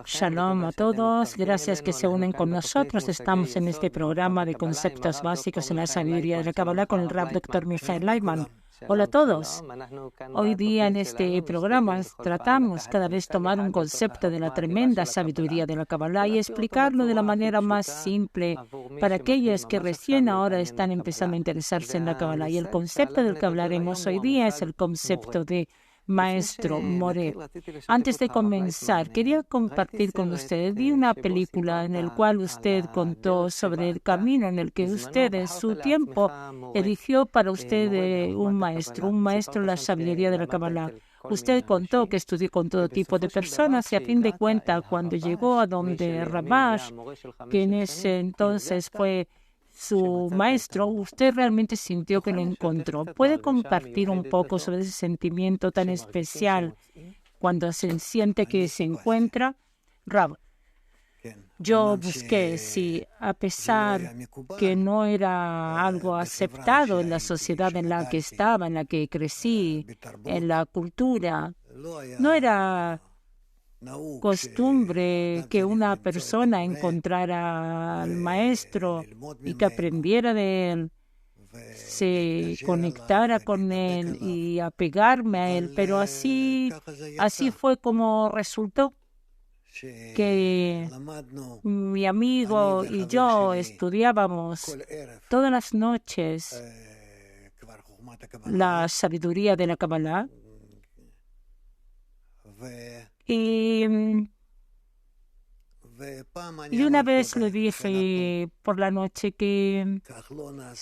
Shalom a todos, gracias que se unen con nosotros. Estamos en este programa de conceptos básicos en la sabiduría de la Kabbalah con el Rav Dr. Michael Leitman. Hola a todos. Hoy día en este programa tratamos cada vez tomar un concepto de la tremenda sabiduría de la Kabbalah y explicarlo de la manera más simple para aquellos que recién ahora están empezando a interesarse en la Kabbalah. Y el concepto del que hablaremos hoy día es el concepto de maestro, More. Antes de comenzar, quería compartir con ustedes. Vi una película en la cual usted contó sobre el camino en el que usted en su tiempo eligió para usted un maestro en la sabiduría de la Kabbalah. Usted contó que estudió con todo tipo de personas y a fin de cuentas, cuando llegó a donde Rabash, que en ese entonces fue su maestro, usted realmente sintió que lo encontró. ¿Puede compartir un poco sobre ese sentimiento tan especial cuando se siente que se encuentra? Rab, yo busqué si a pesar que no era algo aceptado en la sociedad en la que estaba, en la que crecí, en la cultura, no era costumbre que una persona encontrara al maestro y que aprendiera de él, se conectara con él y apegarme a él, pero así fue como resultó, que mi amigo y yo estudiábamos todas las noches la sabiduría de la Kabbalah. Y una vez le dije por la noche que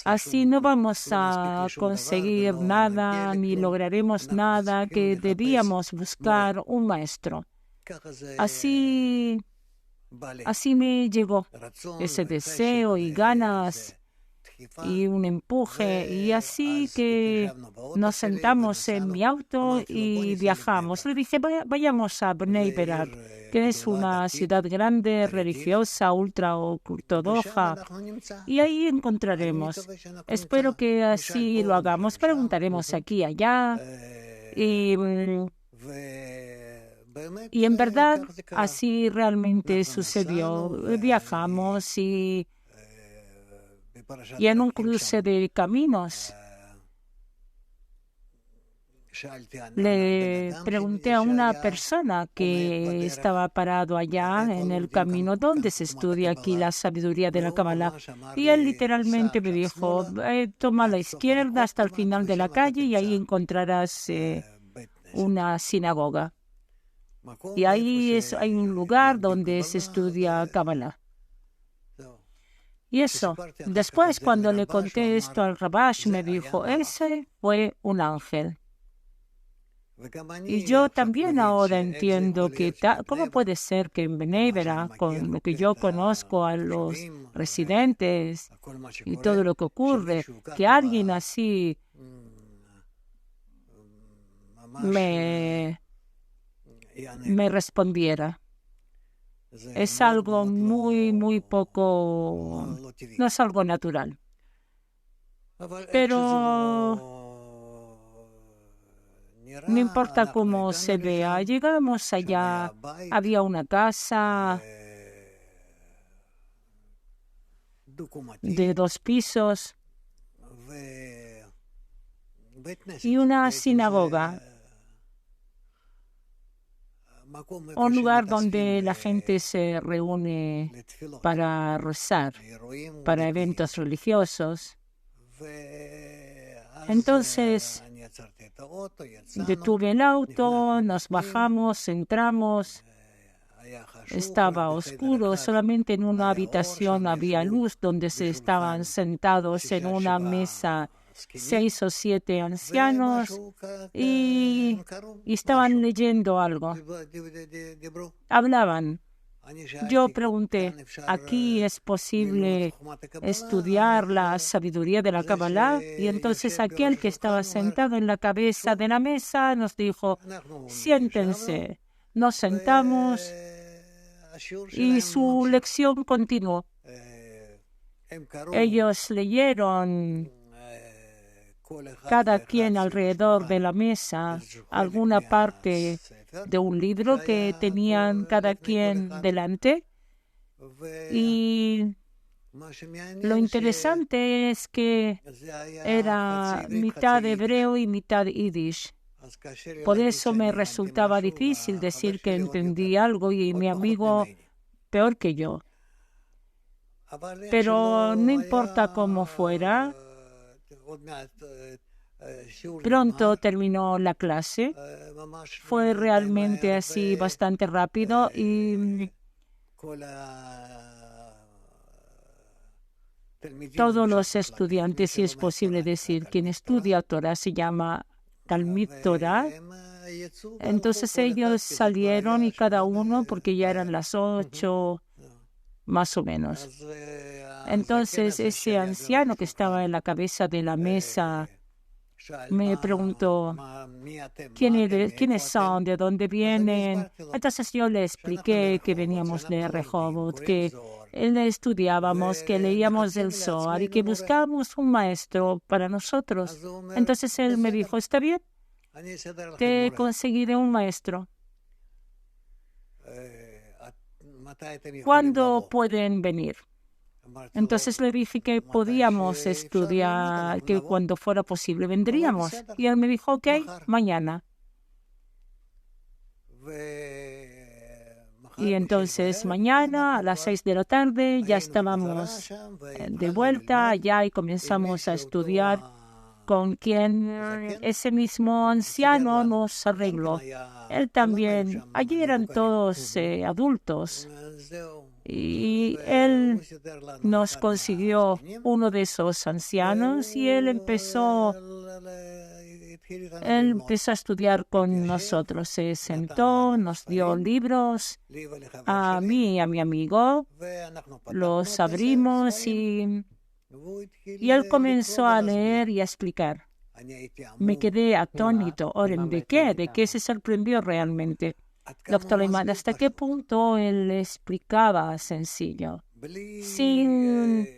así no vamos a conseguir nada ni lograremos nada, que debíamos buscar un maestro. Así me llegó ese deseo y ganas y un empuje, y así que nos sentamos en mi auto y viajamos. Le dije, vayamos a Bnei Brak, que es una ciudad grande, religiosa, ultra ortodoxa, y ahí encontraremos. Espero que así lo hagamos. Preguntaremos aquí y allá, y en verdad así realmente sucedió. Viajamos y en un cruce de caminos le pregunté a una persona que estaba parado allá en el camino, ¿dónde se estudia aquí la sabiduría de la Kabbalah? Y él literalmente me dijo, toma a la izquierda hasta el final de la calle y ahí encontrarás una sinagoga. Y ahí hay un lugar donde se estudia Kabbalah. Y eso, después cuando le conté esto al Rabash, me dijo, ese fue un ángel. Y yo también ahora entiendo que, ¿cómo puede ser que en Bnei Brak, con lo que yo conozco a los residentes y todo lo que ocurre, que alguien así me respondiera? Es algo muy poco, no es algo natural. Pero no importa cómo se vea, llegamos allá, había una casa de 2 pisos y una sinagoga. Un lugar donde la gente se reúne para rezar, para eventos religiosos. Entonces, detuve el auto, nos bajamos, entramos. Estaba oscuro, solamente en una habitación había luz donde se estaban sentados en una mesa 6 o 7 ancianos y estaban leyendo algo. Hablaban. Yo pregunté, ¿aquí es posible estudiar la sabiduría de la Kabbalah? Y entonces aquel que estaba sentado en la cabeza de la mesa nos dijo, siéntense. Nos sentamos y su lección continuó. Ellos leyeron cada quien alrededor de la mesa, alguna parte de un libro que tenían cada quien delante. Y lo interesante es que era mitad hebreo y mitad yiddish. Por eso me resultaba difícil decir que entendí algo y mi amigo peor que yo. Pero no importa cómo fuera, pronto terminó la clase. Fue realmente así bastante rápido y todos los estudiantes, si es posible decir, quien estudia Torah se llama Talmid Torah. Entonces ellos salieron y cada uno, porque ya eran las 8, más o menos. Entonces ese anciano que estaba en la cabeza de la mesa me preguntó, ¿quiénes son? ¿De dónde vienen? Entonces yo le expliqué que veníamos de Rehovot, que estudiábamos, que leíamos el Zohar y que buscábamos un maestro para nosotros. Entonces él me dijo, está bien, te conseguiré un maestro. ¿Cuándo pueden venir? Entonces le dije que podíamos estudiar, que cuando fuera posible vendríamos. Y él me dijo, ok, mañana. Y entonces mañana a las 6 de la tarde ya estábamos de vuelta allá y comenzamos a estudiar con quien ese mismo anciano nos arregló. Él también, allí eran todos adultos. Y él nos consiguió uno de esos ancianos y él empezó a estudiar con nosotros. Se sentó, nos dio libros a mí y a mi amigo. Los abrimos y él comenzó a leer y a explicar. Me quedé atónito. Oren, ¿de qué? ¿De qué se sorprendió realmente? Doctor Leiman, ¿hasta qué punto él explicaba sencillo? Sin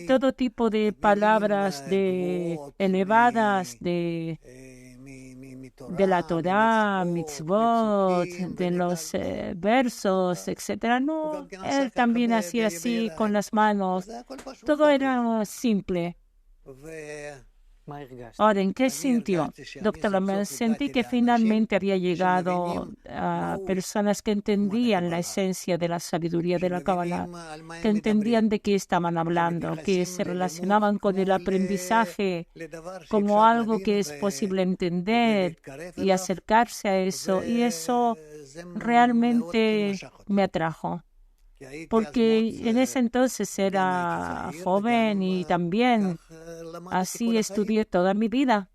todo tipo de palabras elevadas de la Torah, mitzvot, de los versos, etc. No, él también hacía así con las manos. Todo era simple. Ahora, ¿en qué sintió? Doctor Leiman, sentí que finalmente había llegado a personas que entendían la esencia de la sabiduría de la Kabbalah, que entendían de qué estaban hablando, que se relacionaban con el aprendizaje como algo que es posible entender y acercarse a eso. Y eso realmente me atrajo, porque en ese entonces era joven y también así estudié toda mi vida.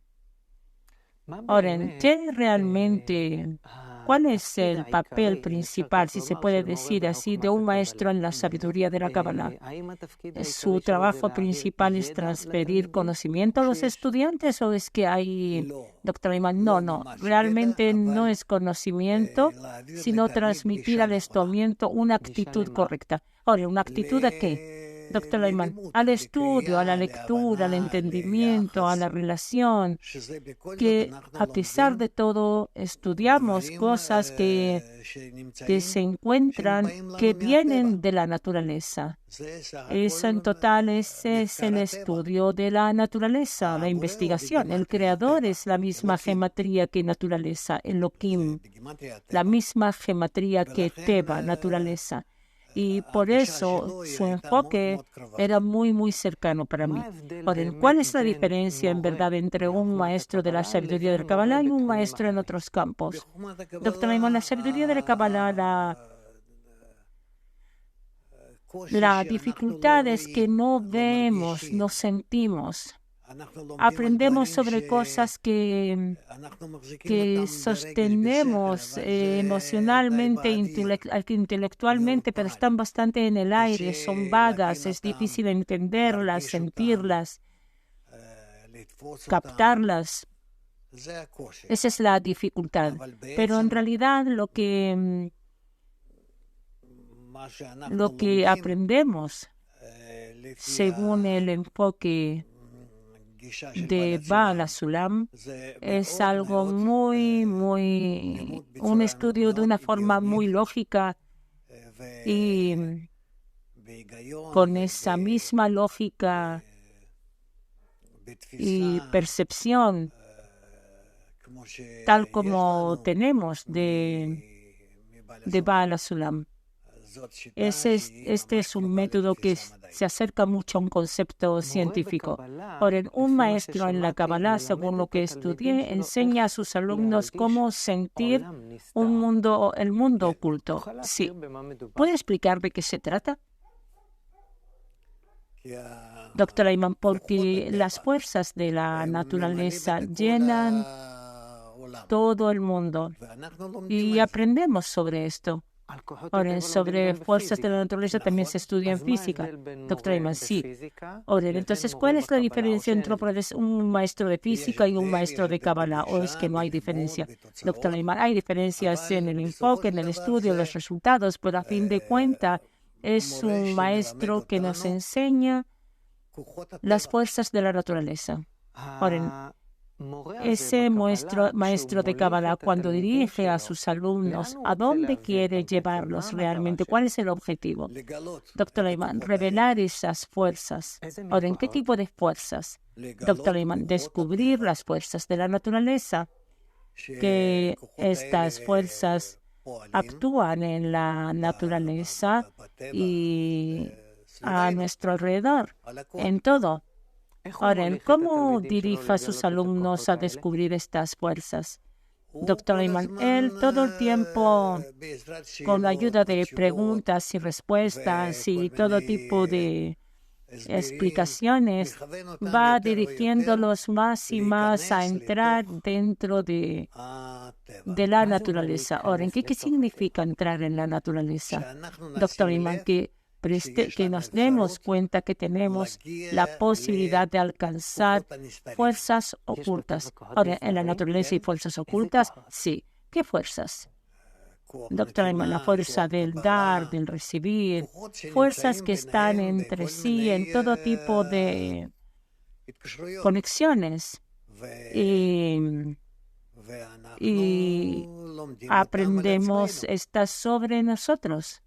Ahora, ¿qué realmente, cuál es el papel principal, si se puede decir así, de un maestro en la sabiduría de la Kabbalah? ¿Su trabajo principal es transferir conocimiento a los estudiantes o es que hay, doctor Leiman? No, realmente no es conocimiento, sino transmitir al estudiante una actitud correcta. Ahora, ¿una actitud a qué? Doctor Leiman, al estudio, a la lectura, al entendimiento, a la relación, que a pesar de todo estudiamos cosas que se encuentran, que vienen de la naturaleza. Eso en total ese es el estudio de la naturaleza, la investigación. El creador es la misma gematría que naturaleza, Elohim, la misma gematría que Teba, naturaleza. Y por eso su enfoque era muy, muy cercano para mí. Ahora, ¿cuál es la diferencia en verdad entre un maestro de la sabiduría del Kabbalah y un maestro en otros campos? Doctor Leiman, la sabiduría del Kabbalah, la dificultad es que no vemos, no sentimos. Aprendemos sobre cosas que sostenemos emocionalmente, intelectualmente, pero están bastante en el aire, son vagas, es difícil entenderlas, sentirlas, captarlas. Esa es la dificultad. Pero en realidad lo que aprendemos según el enfoque de Baal HaSulam es algo un estudio de una forma muy lógica y con esa misma lógica y percepción tal como tenemos de Baal HaSulam. Este es un método que se acerca mucho a un concepto científico. Ahora, un maestro en la Kabbalah, según lo que estudié, enseña a sus alumnos cómo sentir el mundo oculto. Sí. ¿Puede explicar de qué se trata? Doctor Ayman, porque las fuerzas de la naturaleza llenan todo el mundo y aprendemos sobre esto. Ahora, sobre fuerzas de la naturaleza también se estudia en física. Doctor Ayman, sí. Ahora, entonces, ¿cuál es la diferencia entre un maestro de física y un maestro de Kabbalah? ¿O es que no hay diferencia? Doctor Ayman, hay diferencias en el enfoque, en el estudio, en los resultados, pero a fin de cuentas es un maestro que nos enseña las fuerzas de la naturaleza. Ahora, ese maestro de Kabbalah, cuando dirige a sus alumnos, ¿a dónde quiere llevarlos realmente? ¿Cuál es el objetivo? Doctor Ayman, revelar esas fuerzas. Ahora, ¿en qué tipo de fuerzas? Doctor Ayman, descubrir las fuerzas de la naturaleza, que estas fuerzas actúan en la naturaleza y a nuestro alrededor, en todo. Ahora, ¿cómo dirige a sus alumnos a descubrir estas fuerzas? Doctor Ayman, él todo el tiempo, con la ayuda de preguntas y respuestas y todo tipo de explicaciones, va dirigiéndolos más y más a entrar dentro de la naturaleza. Ahora, ¿qué significa entrar en la naturaleza? Doctor Ayman, que nos demos cuenta que tenemos la posibilidad de alcanzar fuerzas ocultas. Ahora, en la naturaleza hay fuerzas ocultas, sí. ¿Qué fuerzas? Doctor Ayman, la fuerza del dar, del recibir, fuerzas que están entre sí en todo tipo de conexiones. Y aprendemos estas sobre nosotros.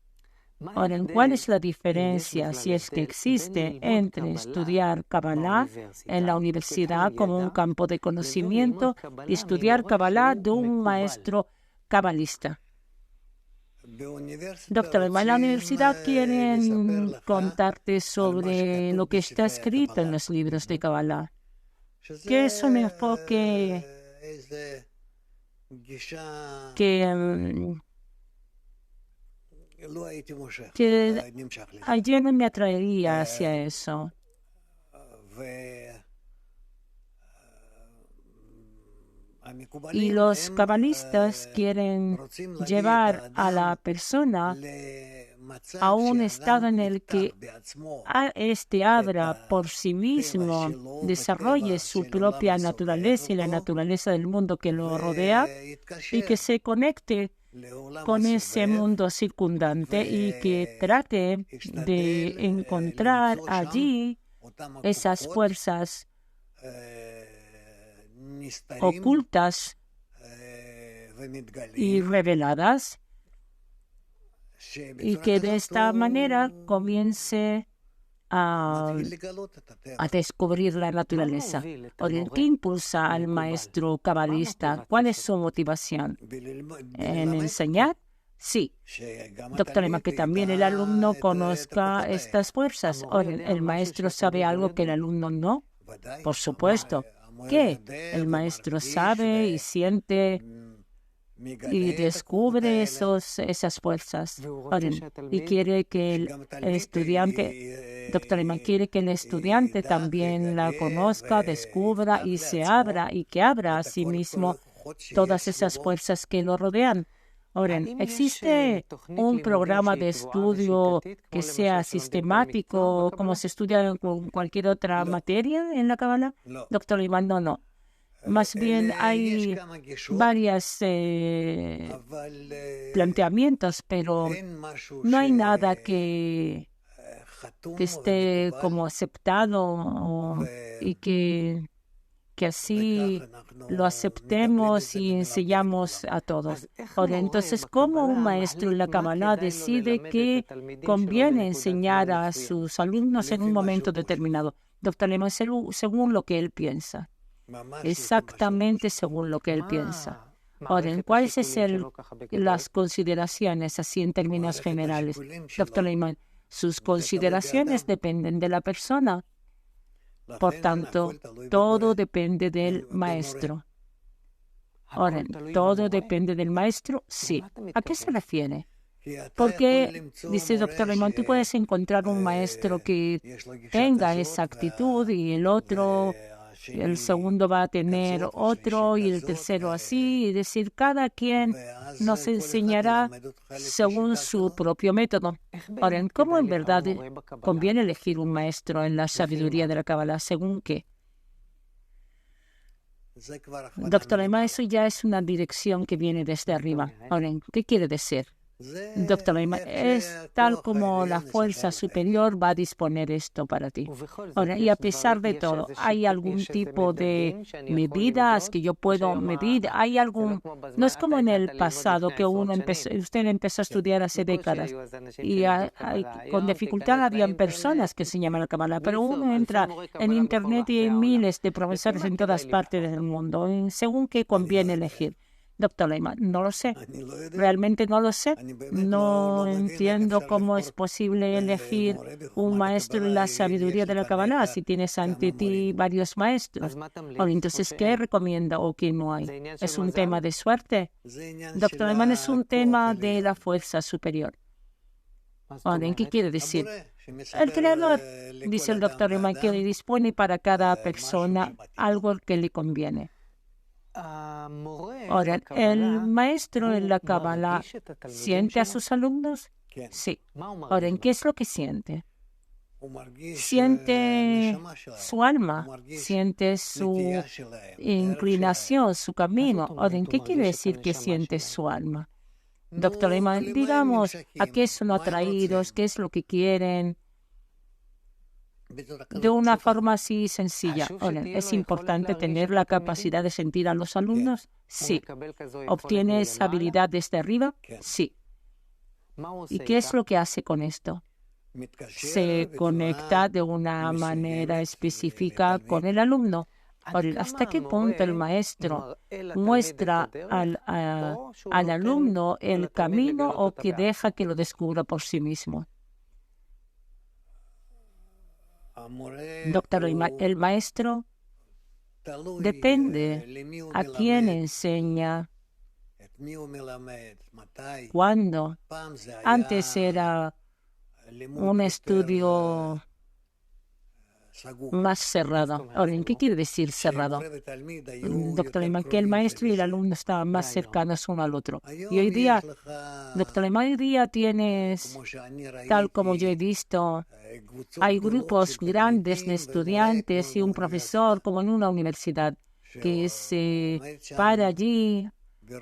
Ahora, ¿cuál es la diferencia, si es que existe, entre estudiar Kabbalah en la universidad como un campo de conocimiento y estudiar Kabbalah de un maestro cabalista? Doctor, en la universidad quieren contarte sobre lo que está escrito en los libros de Kabbalah, que es un enfoque que ayer no me atraería hacia eso. Y los cabalistas quieren llevar a la persona a un estado en el que abra por sí mismo, desarrolle su propia naturaleza y la naturaleza del mundo que lo rodea y que se conecte con ese mundo circundante y que trate de encontrar allí esas fuerzas ocultas y reveladas, y que de esta manera comience a descubrir la naturaleza. ¿Qué impulsa al maestro cabalista? ¿Cuál es su motivación? ¿En enseñar? Sí. Doctor Ayman, que también el alumno conozca estas fuerzas. ¿El maestro sabe algo que el alumno no? Por supuesto. ¿Qué? El maestro sabe y siente y descubre esas fuerzas. Y quiere que el estudiante, doctor Ayman, quiere que el estudiante también la conozca, descubra y se abra, y que abra a sí mismo todas esas fuerzas que lo rodean. Ahora, ¿existe un programa de estudio que sea sistemático, como se estudia con cualquier otra materia en la Kabbalah? Doctor Ayman, no. Más bien hay varios planteamientos, pero no hay nada que esté como aceptado y que así lo aceptemos y enseñamos a todos. Ahora, entonces, ¿cómo un maestro en la Kabbalah decide que conviene enseñar a sus alumnos en un momento determinado? Doctor Lehmann, según lo que él piensa, exactamente según lo que él piensa. Ahora, ¿cuáles son las consideraciones así en términos generales? Doctor Lehmann, sus consideraciones dependen de la persona. Por tanto, todo depende del maestro. Ahora, ¿todo depende del maestro? Sí. ¿A qué se refiere? Porque, dice el doctor Lehmann, tú puedes encontrar un maestro que tenga esa actitud y el otro, el segundo va a tener otro y el tercero así. Es decir, cada quien nos enseñará según su propio método. Ahora, ¿cómo en verdad conviene elegir un maestro en la sabiduría de la Kabbalah? ¿Según qué? Doctor Lehmann, eso ya es una dirección que viene desde arriba. Ahora, ¿qué quiere decir? Doctor Lehmann, es tal como la fuerza superior va a disponer esto para ti. Ahora, y a pesar de todo, ¿hay algún tipo de medidas que yo puedo medir? ¿Hay algún...? No es como en el pasado que usted empezó a estudiar hace décadas y con dificultad habían personas que se llaman la Kabbalah, pero uno entra en Internet y hay miles de profesores en todas partes del mundo. ¿Según qué conviene elegir? Doctor Lehmann, no lo sé. Realmente no lo sé. No entiendo cómo es posible elegir un maestro en la sabiduría de la Kabbalah si tienes ante ti varios maestros. Entonces, ¿qué recomienda o qué no hay? ¿Es un tema de suerte? Doctor Lehmann, es un tema de la fuerza superior. ¿En qué quiere decir? El creador, dice el doctor Lehmann, que le dispone para cada persona algo que le conviene. Ahora, ¿el maestro en la Kabbalah siente a sus alumnos? Sí. Ahora, ¿en qué es lo que siente? Siente su alma, siente su inclinación, su camino. Ahora, ¿en qué quiere decir que siente su alma? Doctor Lehmann, digamos, ¿a qué son atraídos? ¿Qué es lo que quieren? De una forma así sencilla. Ahora, ¿es importante tener la capacidad de sentir a los alumnos? Sí. ¿Obtiene esa habilidad desde arriba? Sí. ¿Y qué es lo que hace con esto? Se conecta de una manera específica con el alumno. Ahora, ¿hasta qué punto el maestro muestra al alumno el camino o que deja que lo descubra por sí mismo? Doctor, el maestro depende a quién enseña, cuándo. Antes era un estudio más cerrado. Ahora, ¿qué quiere decir cerrado? Doctor Lehmann, que el maestro y el alumno estaban más cercanos uno al otro. Y hoy día, doctor Lehmann, hoy día tienes, tal como yo he visto, hay grupos grandes de estudiantes y un profesor, como en una universidad, que se para allí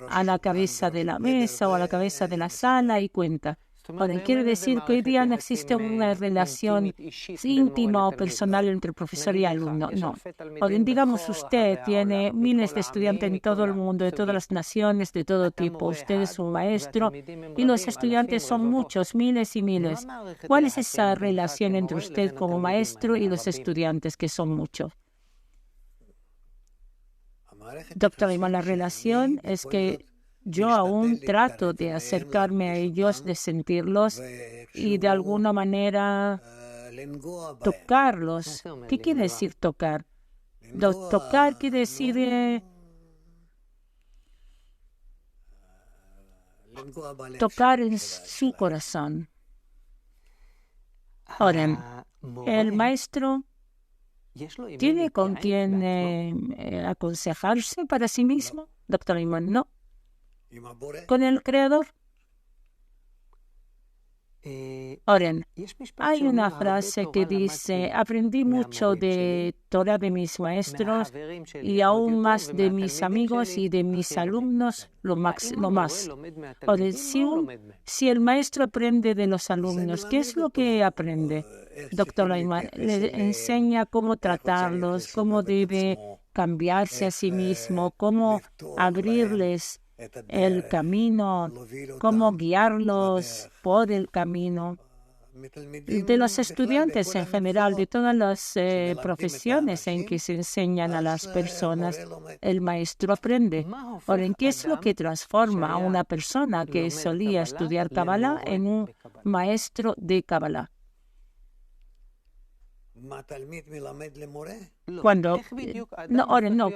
a la cabeza de la mesa o a la cabeza de la sala y cuenta. Ahora, quiere decir que hoy día no existe una relación íntima o personal entre profesor y alumno. No. Ahora, digamos, usted tiene miles de estudiantes en todo el mundo, de todas las naciones, de todo tipo. Usted es un maestro y los estudiantes son muchos, miles y miles. ¿Cuál es esa relación entre usted como maestro y los estudiantes, que son muchos? Doctor Lehmann, la relación es que yo aún trato de acercarme a ellos, de sentirlos y de alguna manera tocarlos. ¿Qué quiere decir tocar? Tocar quiere decir tocar en su corazón. Ahora, el maestro tiene con quien aconsejarse para sí mismo. Doctor Lehmann, no. Con el creador. Oren, hay una frase que dice, aprendí mucho de Torah de mis maestros y aún más de mis amigos y de mis alumnos, lo más. Oren, si el maestro aprende de los alumnos, ¿qué es lo que aprende? Doctor Leiman, le enseña cómo tratarlos, cómo debe cambiarse a sí mismo, cómo abrirles el camino, cómo guiarlos por el camino. De los estudiantes en general, de todas las profesiones en que se enseñan a las personas, el maestro aprende. Ahora, ¿en qué es lo que transforma a una persona que solía estudiar Kabbalah en un maestro de Kabbalah?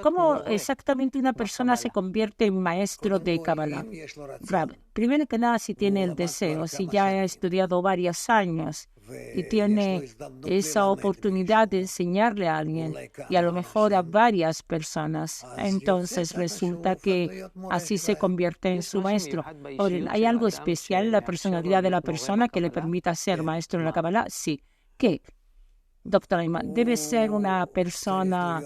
¿Cómo exactamente una persona se convierte en maestro de Kabbalah? Primero que nada, si tiene el deseo, si ya ha estudiado varios años y tiene esa oportunidad de enseñarle a alguien y a lo mejor a varias personas, entonces resulta que así se convierte en su maestro. Ahora, ¿hay algo especial en la personalidad de la persona que le permita ser maestro en la Kabbalah? Sí. ¿Qué? Doctor Leiman, debe ser una persona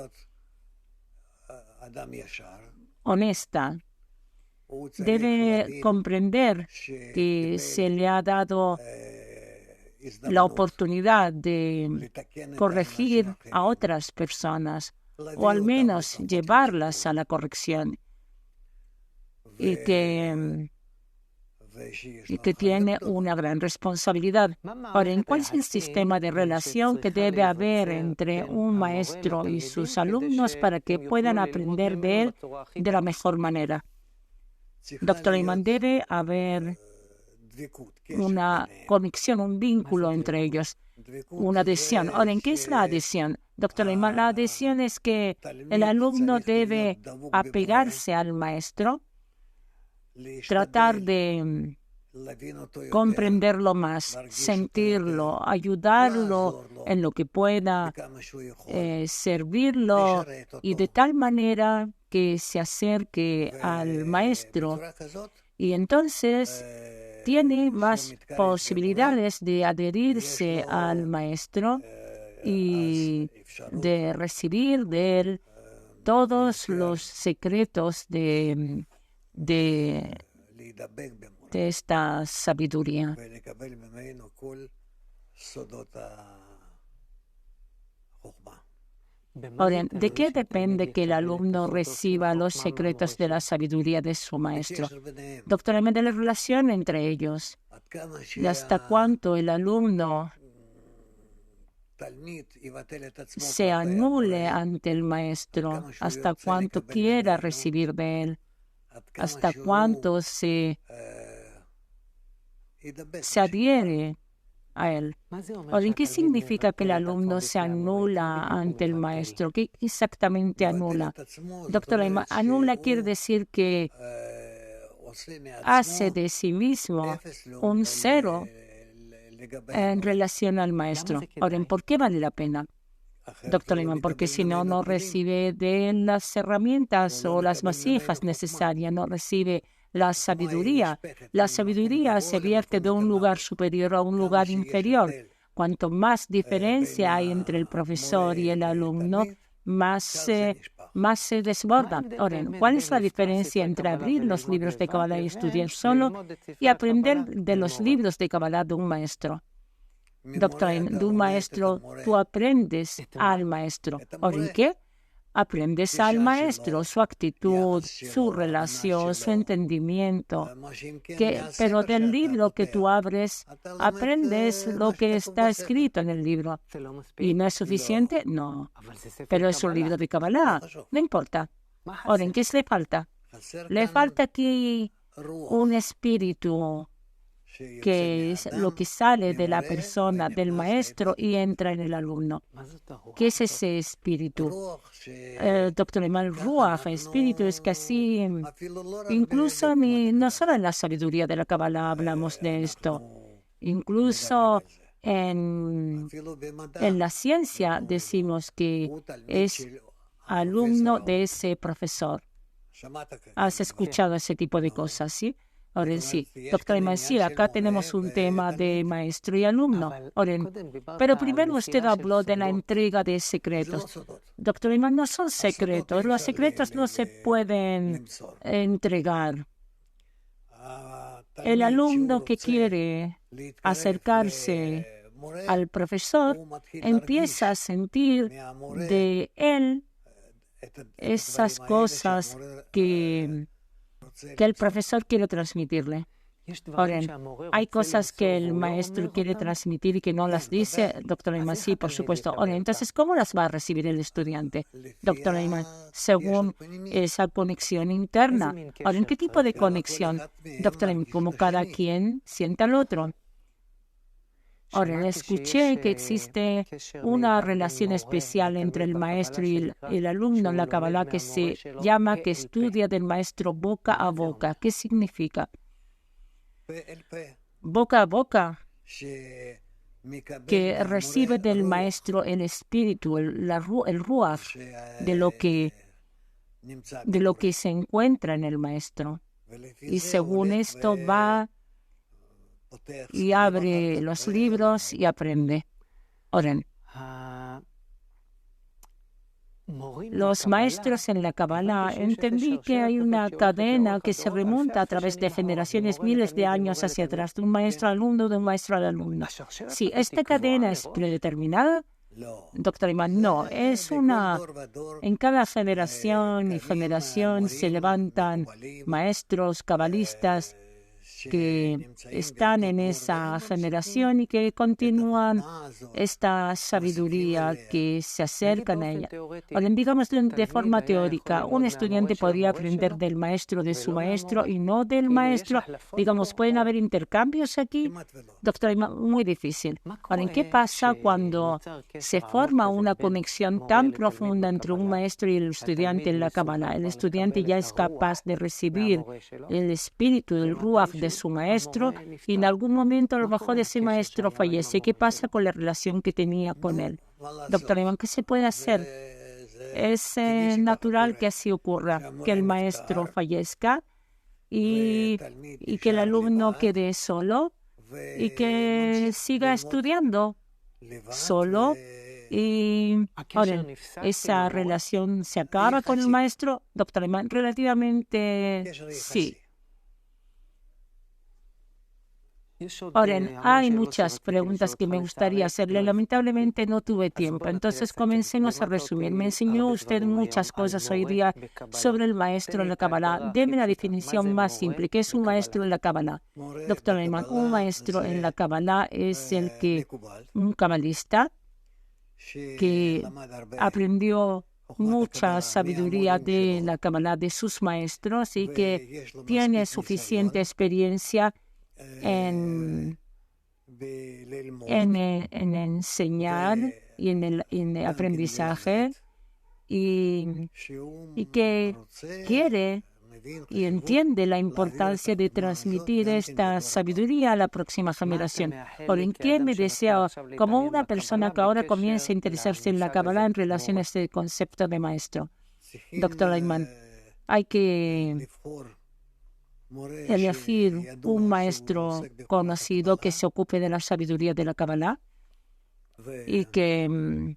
honesta. Debe comprender que se le ha dado la oportunidad de corregir a otras personas o al menos llevarlas a la corrección y que tiene una gran responsabilidad. Ahora, ¿cuál es el sistema de relación que debe haber entre un maestro y sus alumnos para que puedan aprender de él de la mejor manera? Doctor Leiman, debe haber una conexión, un vínculo entre ellos, una adhesión. Ahora, ¿en qué es la adhesión? Doctor Leiman, la adhesión es que el alumno debe apegarse al maestro, tratar de comprenderlo más, sentirlo, ayudarlo en lo que pueda, servirlo y de tal manera que se acerque al maestro y entonces tiene más posibilidades de adherirse al maestro y de recibir de él todos los secretos de esta sabiduría. Ahora, ¿de qué depende que el alumno reciba los secretos de la sabiduría de su maestro? Doctor, de la relación entre ellos. ¿Y hasta cuánto el alumno se anule ante el maestro? ¿Hasta cuánto quiera recibir de él? ¿Hasta cuánto se adhiere a él? Ahora, ¿qué significa que el alumno se anula ante el maestro? ¿Qué exactamente anula? Doctor, anula quiere decir que hace de sí mismo un cero en relación al maestro. Ahora, ¿por qué vale la pena? Doctor Leiman, porque si no, no recibe de él las herramientas o las vasijas necesarias, no recibe la sabiduría. La sabiduría se vierte de un lugar superior a un lugar inferior. Cuanto más diferencia hay entre el profesor y el alumno, más se desborda. Ahora, ¿cuál es la diferencia entre abrir los libros de Kabbalah y estudiar solo y aprender de los libros de Kabbalah de un maestro? Doctor, de un maestro, tú aprendes al maestro. ¿Ahora en qué? Aprendes al maestro, su actitud, su relación, su entendimiento. Pero del libro que tú abres, aprendes lo que está escrito en el libro. ¿Y no es suficiente? No. Pero es un libro de Kabbalah. No importa. Ahora, ¿en qué le falta? Le falta aquí un espíritu que es lo que sale de la persona, del maestro y entra en el alumno. ¿Qué es ese espíritu? Doctor Leiman, Ruach, espíritu es que así, incluso no solo en la sabiduría de la Kabbalah hablamos de esto, incluso en la ciencia decimos que es alumno de ese profesor. ¿Has escuchado ese tipo de cosas, sí? Ahora sí, doctor Ayman, sí, acá tenemos un tema de maestro y alumno. Ahora, pero primero usted habló de la entrega de secretos. Doctor Ayman, no son secretos. Los secretos no se pueden entregar. El alumno que quiere acercarse al profesor empieza a sentir de él esas cosas que el profesor quiere transmitirle. Ahora, hay cosas que el maestro quiere transmitir y que no las dice, doctor Ayman, sí, por supuesto. Ahora, entonces, ¿cómo las va a recibir el estudiante, doctor Ayman? Según esa conexión interna. Ahora, ¿en qué tipo de conexión, doctor Ayman? Como cada quien siente al otro. Ahora, escuché que existe una relación especial entre el maestro y el alumno en la Kabbalah que se llama que estudia del maestro boca a boca. ¿Qué significa? Boca a boca, que recibe del maestro el espíritu, el ruach, de lo que se encuentra en el maestro. Y según esto va y abre los libros y aprende. Ahora, los maestros en la Kabbalah entendí que hay una cadena que se remonta a través de generaciones, miles de años hacia atrás, de un maestro al alumno, de un maestro al alumno. Sí, esta cadena es predeterminada, doctor Ayman, no, es una... En cada generación y generación se levantan maestros, cabalistas, que están en esa generación y que continúan esta sabiduría, que se acercan a ella. Ahora, digamos de forma teórica, un estudiante podría aprender del maestro de su maestro y no del maestro. Digamos, ¿pueden haber intercambios aquí? Doctor, muy difícil. Ahora, ¿qué pasa cuando se forma una conexión tan profunda entre un maestro y el estudiante en la Kabbalah? El estudiante ya es capaz de recibir el espíritu, el ruach de su maestro, y en algún momento a lo mejor ese maestro fallece. ¿Qué pasa con la relación que tenía con él? Doctor Ayman, ¿qué se puede hacer? Es natural que así ocurra, que el maestro fallezca y que el alumno quede solo y que siga estudiando solo. Y ahora, ¿esa relación se acaba con el maestro? Doctor Ayman, relativamente sí. Ahora, hay muchas preguntas que me gustaría hacerle. Lamentablemente no tuve tiempo, entonces comencemos a resumir. Me enseñó usted muchas cosas hoy día sobre el maestro en la Kabbalah. Deme la definición más simple. ¿Qué es un maestro en la Kabbalah? Doctor Ayman, un maestro en la Kabbalah es un cabalista que aprendió mucha sabiduría de la Kabbalah de sus maestros y que tiene suficiente experiencia en enseñar y en el aprendizaje y que quiere y entiende la importancia de transmitir esta sabiduría a la próxima generación. ¿Por en qué me desea, como una persona que ahora comienza a interesarse en la Kabbalah en relación a este concepto de maestro? Doctor Ayman, hay que elegir un maestro conocido que se ocupe de la sabiduría de la Kabbalah y que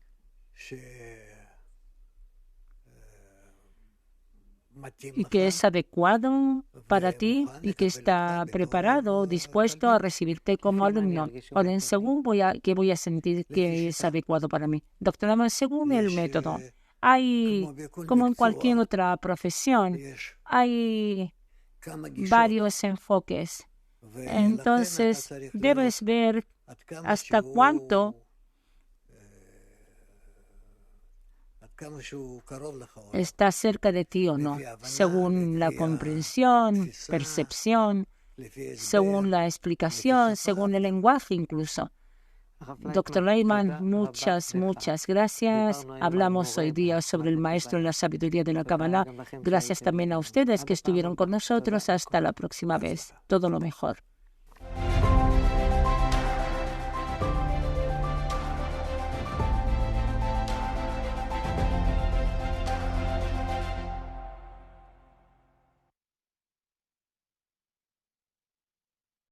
es adecuado para ti y que está preparado, dispuesto a recibirte como alumno. Ahora, en según ¿qué voy a sentir que es adecuado para mí? Doctor Ayman, según el método, hay, como en cualquier otra profesión, hay varios enfoques. Entonces, debes ver hasta cuánto está cerca de ti o no, según la comprensión, percepción, según la explicación, según el lenguaje incluso. Doctor Ayman, muchas gracias. Hablamos hoy día sobre el maestro en la sabiduría de la Kabbalah. Gracias también a ustedes que estuvieron con nosotros. Hasta la próxima vez. Todo lo mejor.